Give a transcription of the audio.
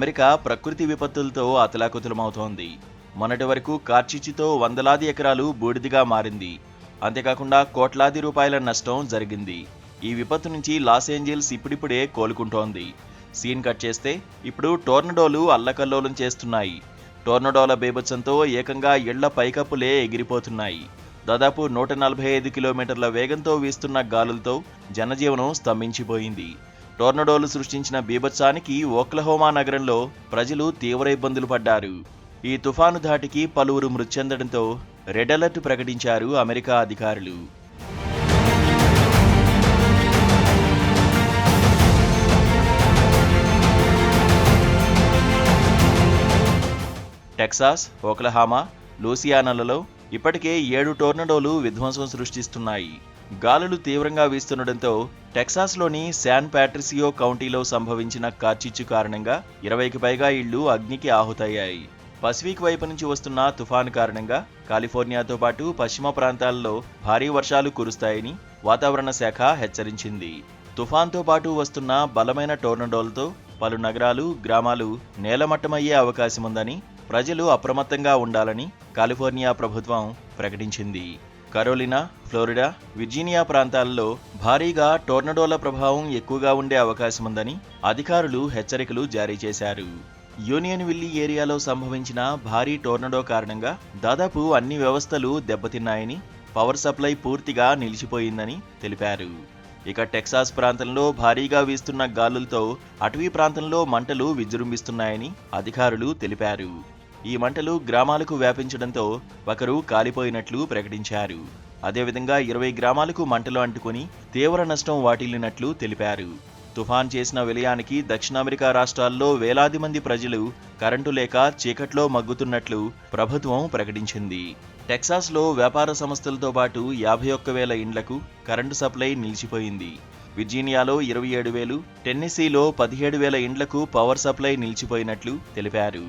America ప్రకృతి విపత్తులతో అతలాకుతలమవుతోంది. మొన్నటి వరకు కార్చిచ్చుతో వందలాది ఎకరాలు బూడిదిగా మారింది. అంతేకాకుండా కోట్లాది రూపాయల నష్టం జరిగింది. ఈ విపత్తు నుంచి లాస్ ఏంజల్స్ ఇప్పుడిప్పుడే కోలుకుంటోంది. సీన్ కట్ చేస్తే ఇప్పుడు టోర్నడోలు అల్లకల్లోలం చేస్తున్నాయి. టోర్నడోల బీభత్సంతో ఏకంగా ఇళ్ల పైకప్పులే ఎగిరిపోతున్నాయి. దాదాపు 145 కిలోమీటర్ల వేగంతో వీస్తున్న గాలులతో జనజీవనం స్తంభించిపోయింది. టోర్నడోలు సృష్టించిన బీభత్సానికి ఓక్లహోమా నగరంలో ప్రజలు తీవ్ర ఇబ్బందులు పడ్డారు. ఈ తుఫాను ధాటికి పలువురు మృతి చెందడంతో రెడ్ అలర్ట్ ప్రకటించారు అమెరికా అధికారులు. టెక్సాస్, ఓక్లహామా, లూసియానాలలో ఇప్పటికే 7 టోర్నడోలు విధ్వంసం సృష్టిస్తున్నాయి. గాలులు తీవ్రంగా వీస్తుండటంతో టెక్సాస్లోని శాన్ పాట్రిసియో కౌంటీలో సంభవించిన కార్చిచ్చు కారణంగా 20కి పైగా ఇళ్లు అగ్నికి ఆహుతయ్యాయి. పసిఫిక్ వైపు నుంచి వస్తున్న తుఫాను కారణంగా కాలిఫోర్నియాతో పాటు పశ్చిమ ప్రాంతాల్లో భారీ వర్షాలు కురుస్తాయని వాతావరణ శాఖ హెచ్చరించింది. తుఫాన్తో పాటు వస్తున్న బలమైన టోర్నడోలతో పలు నగరాలు, గ్రామాలు నేలమట్టమయ్యే అవకాశముందని ప్రజలు అప్రమత్తంగా ఉండాలని కాలిఫోర్నియా ప్రభుత్వం ప్రకటించింది. కరోలినా, ఫ్లోరిడా, విర్జీనియా ప్రాంతాల్లో భారీగా టోర్నడోల ప్రభావం ఎక్కువగా ఉండే అవకాశముందని అధికారులు హెచ్చరికలు జారీ చేశారు. యూనియన్ విల్లీ ఏరియాలో సంభవించిన భారీ టోర్నడో కారణంగా దాదాపు అన్ని వ్యవస్థలు దెబ్బతిన్నాయని, పవర్ సప్లై పూర్తిగా నిలిచిపోయిందని తెలిపారు. ఇక టెక్సాస్ ప్రాంతంలో భారీగా వీస్తున్న గాలులతో అటవీ ప్రాంతంలో మంటలు విజృంభిస్తున్నాయని అధికారులు తెలిపారు. ఈ మంటలు గ్రామాలకు వ్యాపించడంతో ఒకరు కాలిపోయినట్లు ప్రకటించారు. అదేవిధంగా 20 గ్రామాలకు మంటలు అంటుకుని తీవ్ర నష్టం వాటిల్లినట్లు తెలిపారు. తుఫాన్ చేసిన విలయానికి దక్షిణ అమెరికా రాష్ట్రాల్లో వేలాది మంది ప్రజలు కరెంటు లేక చీకట్లో మగ్గుతున్నట్లు ప్రభుత్వం ప్రకటించింది. టెక్సాస్లో వ్యాపార సంస్థలతో పాటు 51,000 ఇండ్లకు కరెంటు సప్లై నిలిచిపోయింది. విర్జీనియాలో 27,000, టెన్నెసీలో 17,000 ఇండ్లకు పవర్ సప్లై నిలిచిపోయినట్లు తెలిపారు.